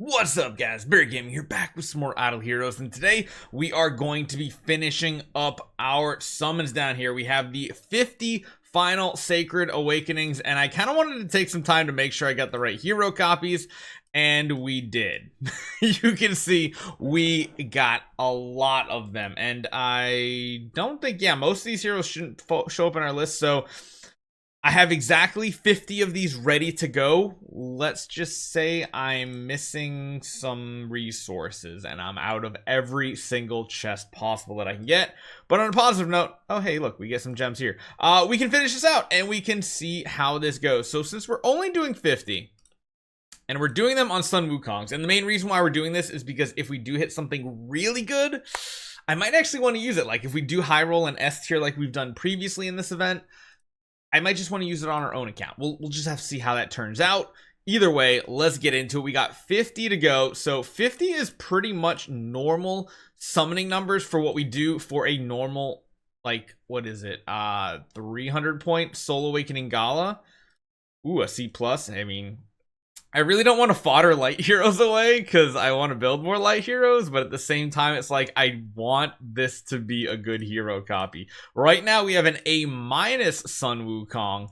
What's up, guys? Barry Gaming here, back with some more Idle Heroes, and today we are going to be finishing up our summons down here. We have the 50 final Sacred Awakenings, and I kind of wanted to take some time to make sure I got the right hero copies, and we did. You can see we got a lot of them, and I don't think, most of these heroes shouldn't show up in our list, so I have exactly 50 of these ready to go. Let's just say I'm missing some resources and I'm out of every single chest possible that I can get. But on a positive note, oh hey, look, we get some gems here. We can finish this out and we can see how this goes. So since we're only doing 50 and we're doing them on Sun Wukongs, and the main reason why we're doing this is because if we do hit something really good, I might actually want to use it. Like if we do high roll an S tier like we've done previously in this event, I might just want to use it on our own account. We'll just have to see how that turns out. Either way, let's get into it. We got 50 to go. So 50 is pretty much normal summoning numbers for what we do for a normal, like, what is it? 300 point Soul Awakening Gala. Ooh, a C+. I mean, I really don't want to fodder light heroes away because I want to build more light heroes, but at the same time, it's like I want this to be a good hero copy. Right now, we have an A- Sun Wukong.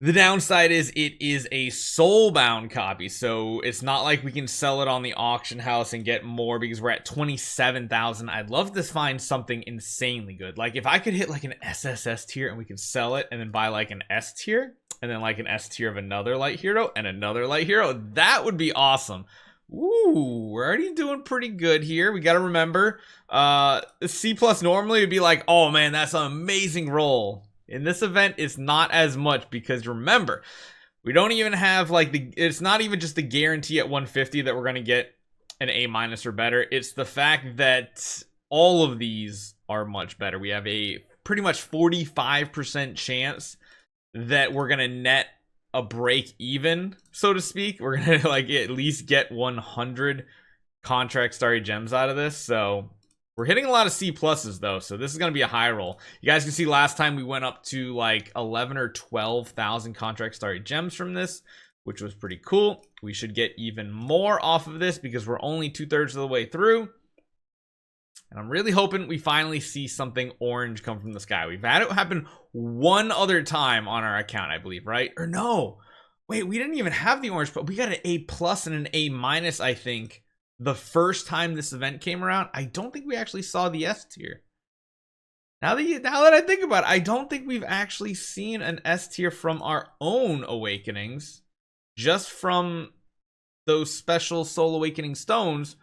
The downside is it is a soulbound copy, so it's not like we can sell it on the auction house and get more because we're at 27,000. I'd love to find something insanely good. Like if I could hit like an SSS tier and we could sell it and then buy like an S tier and then like an S tier of another light hero and another light hero, that would be awesome. Ooh, we're already doing pretty good here. We got to remember, C+ normally would be like, oh man, that's an amazing roll. In this event, it's not as much because remember, we don't even have like it's not even just the guarantee at 150 that we're going to get an A- or better. It's the fact that all of these are much better. We have a pretty much 45% chance that we're going to net a break even, so to speak. We're going to like at least get 100 contract starry gems out of this. So we're hitting a lot of C pluses though, so this is going to be a high roll. You guys can see last time we went up to like 11 or 12,000 contract starry gems from this, which was pretty cool. We should get even more off of this because we're only 2/3 of the way through. And I'm really hoping we finally see something orange come from the sky. We've had it happen one other time on our account, I believe, right? Or no, wait, we didn't even have the orange, but we got an A+ and an A-, I think, the first time this event came around. I don't think we actually saw the S tier. Now that I think about it, I don't think we've actually seen an S tier from our own awakenings, just from those special Soul Awakening stones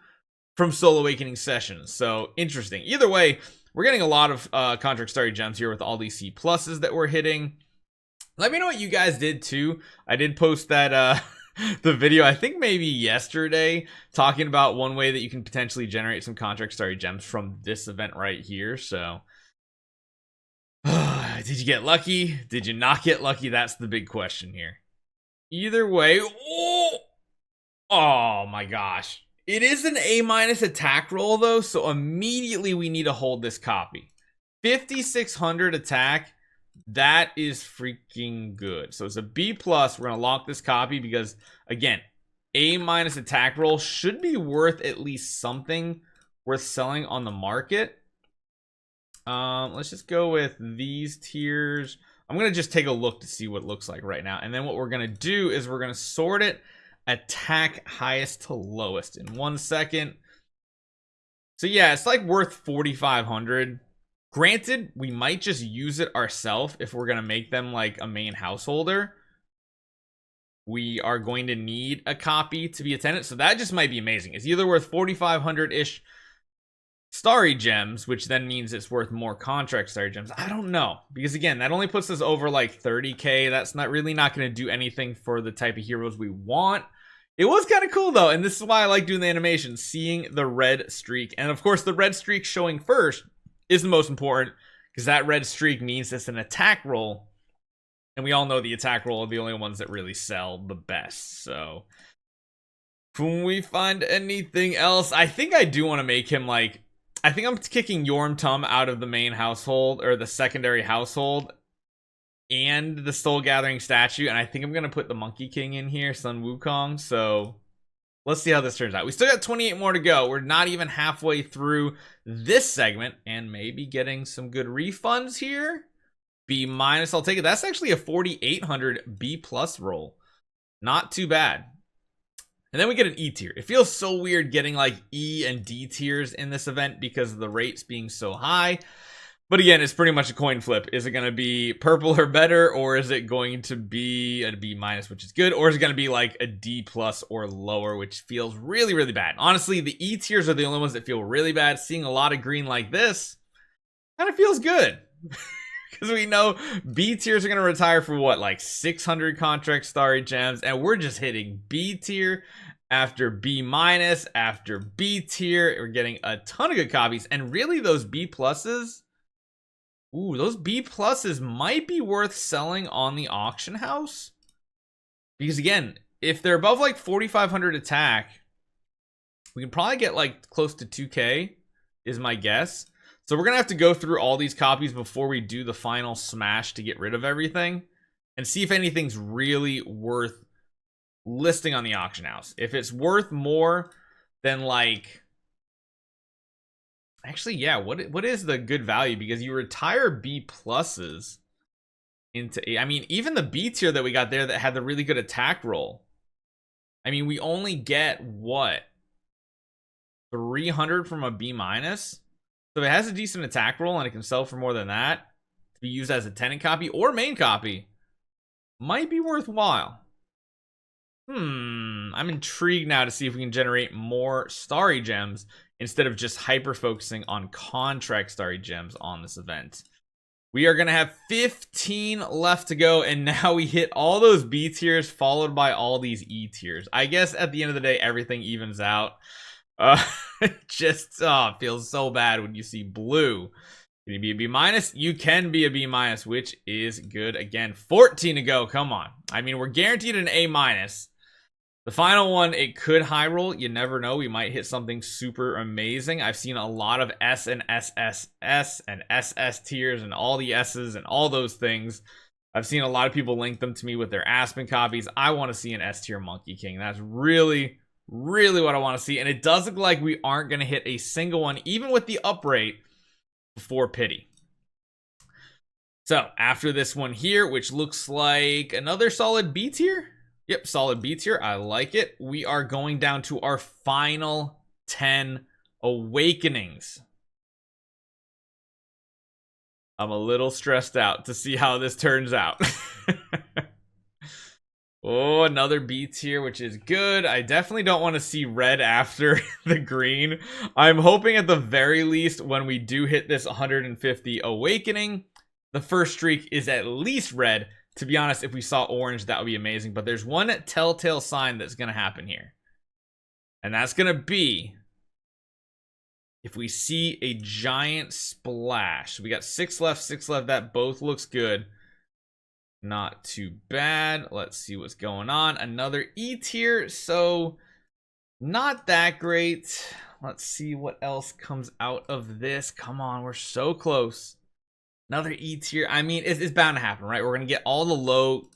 from Soul Awakening sessions. So interesting. Either way, we're getting a lot of contract starry gems here with all these C pluses that we're hitting. Let me know what you guys did too. I did post that the video, I think maybe yesterday, talking about one way that you can potentially generate some contract starry gems from this event right here. So did you get lucky? Did you not get lucky? That's the big question here. Either way, oh my gosh, it is an A- attack roll though, so immediately we need to hold this copy. 5,600 attack. That is freaking good. So it's a B+. We're going to lock this copy because, again, A- attack roll should be worth at least something worth selling on the market. Let's just go with these tiers. I'm going to just take a look to see what it looks like right now. And then what we're going to do is we're going to sort it attack highest to lowest in 1 second. So yeah, it's like worth 4,500. Granted, we might just use it ourselves if we're going to make them like a main householder. We are going to need a copy to be a tenant, so that just might be amazing. It's either worth 4,500-ish starry gems, which then means it's worth more contract starry gems. I don't know, because again, that only puts us over like 30k. That's not going to do anything for the type of heroes we want. It was kind of cool though, and this is why I like doing the animation, seeing the red streak. And of course, the red streak showing first is the most important because that red streak means it's an attack roll, and we all know the attack roll are the only ones that really sell the best. So can we find anything else? I think I do want to make him like, I think I'm kicking Yorm Tum out of the main household or the secondary household and the Soul Gathering statue, and I think I'm gonna put the Monkey King in here, Sun Wukong. So let's see how this turns out. We still got 28 more to go. We're not even halfway through this segment, and maybe getting some good refunds here. B minus, I'll take it. That's actually a 4,800 B plus roll. Not too bad. And then we get an E tier. It feels so weird getting like E and D tiers in this event because of the rates being so high. But again, it's pretty much a coin flip. Is it going to be purple or better, or is it going to be a B minus, which is good, or is it going to be like a D plus or lower, which feels really, really bad? Honestly, the E tiers are the only ones that feel really bad. Seeing a lot of green like this kind of feels good. Because we know B tiers are going to retire for what, like 600 contract starry gems, and we're just hitting B tier after B minus after B tier. We're getting a ton of good copies, and really those B pluses, ooh, those B pluses might be worth selling on the auction house. Because again, if they're above like 4,500 attack, we can probably get like close to 2K is my guess. So we're going to have to go through all these copies before we do the final smash to get rid of everything and see if anything's really worth listing on the auction house. If it's worth more than like, actually, yeah, what is the good value? Because you retire B pluses into A. I mean, even the B tier that we got there that had the really good attack roll. I mean, we only get what? 300 from a B minus? So it has a decent attack roll and it can sell for more than that to be used as a tenant copy or main copy. Might be worthwhile. I'm intrigued now to see if we can generate more starry gems instead of just hyper focusing on contract starry gems on this event. We are going to have 15 left to go, and now we hit all those B tiers followed by all these E tiers. I guess at the end of the day, everything evens out. Just feels so bad when you see blue. Can you be a B minus? You can be a B minus, which is good. Again, 14 to go. Come on. I mean, we're guaranteed an A minus. The final one, it could high roll. You never know. We might hit something super amazing. I've seen a lot of S and SSS and SS tiers and all the S's and all those things. I've seen a lot of people link them to me with their Aspen copies. I want to see an S tier Monkey King. That's really what I want to see. And it does look like we aren't going to hit a single one, even with the up rate, before Pity. So after this one here, which looks like another solid B tier. Yep, solid B tier. I like it. We are going down to our final 10 awakenings. I'm a little stressed out to see how this turns out. Oh, another B tier, which is good. I definitely don't want to see red after the green. I'm hoping at the very least when we do hit this 150 awakening, the first streak is at least red. To be honest, if we saw orange, that would be amazing. But there's one telltale sign that's going to happen here. And that's going to be if we see a giant splash. We got 6 left. That both looks good. Not too bad. Let's see what's going on. Another E tier, so not that great. Let's see what else comes out of this. Come on, we're so close. Another E tier. I mean, it's bound to happen, right? We're going to get all the low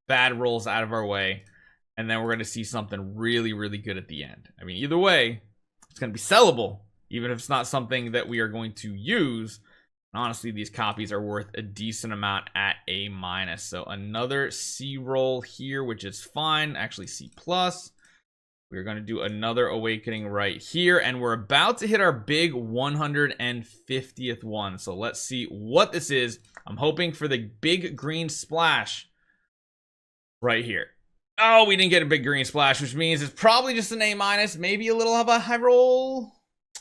bad rolls out of our way, and then we're going to see something really good at the end. I mean, either way, it's going to be sellable, even if it's not something that we are going to use. Honestly, these copies are worth a decent amount at A minus. So another C roll here, which is fine. Actually, C plus. We're going to do another awakening right here, and we're about to hit our big 150th one. So let's see what this is. I'm hoping for the big green splash right here. Oh, we didn't get a big green splash, which means it's probably just an A minus, maybe a little of a high roll.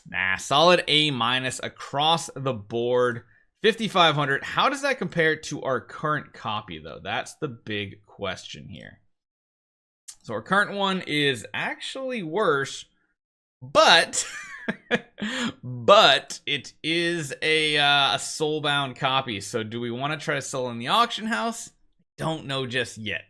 Nah, solid A minus across the board. 5,500. How does that compare to our current copy, though? That's the big question here. So our current one is actually worse, but but it is a soulbound copy. So do we want to try to sell in the auction house? Don't know just yet.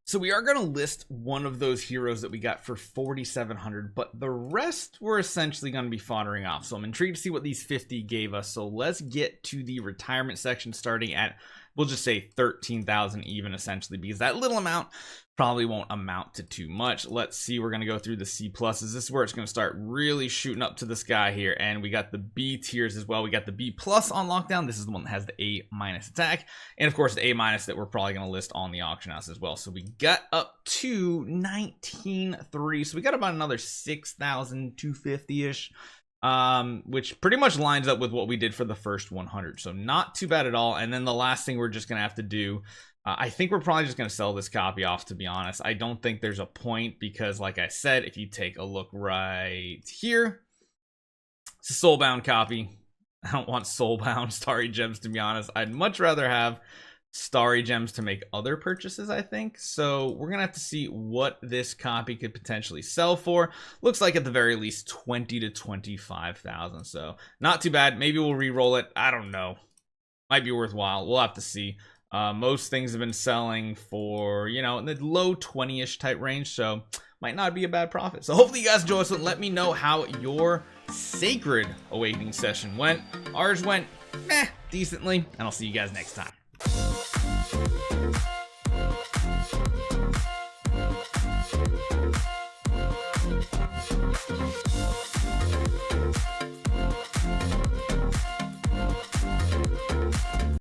So we are going to list one of those heroes that we got for 4,700, but the rest we're essentially going to be foddering off. So I'm intrigued to see what these 50 gave us. So let's get to the retirement section starting at we'll just say 13,000 even, essentially, because that little amount probably won't amount to too much. Let's see, we're going to go through the C pluses. This is where it's going to start really shooting up to the sky here. And we got the B tiers as well. We got the B plus on lockdown. This is the one that has the A minus attack. And of course, the A minus that we're probably going to list on the auction house as well. So we got up to 19,300. So we got about another 6,250-ish. Which pretty much lines up with what we did for the first 100. So not too bad at all. And then the last thing we're just going to have to do, I think we're probably just going to sell this copy off, to be honest. I don't think there's a point because, like I said, if you take a look right here, it's a soulbound copy. I don't want soulbound starry gems, to be honest. I'd much rather have starry gems to make other purchases, I think. So we're gonna have to see what this copy could potentially sell for. Looks like at the very least 20 to 25,000. So not too bad. Maybe we'll re-roll it. I don't know. Might be worthwhile. We'll have to see. Most things have been selling for, you know, in the low 20-ish type range, so might not be a bad profit. So hopefully you guys enjoy this one. Let me know how your Sacred Awakening session went. Ours went decently, and I'll see you guys next time.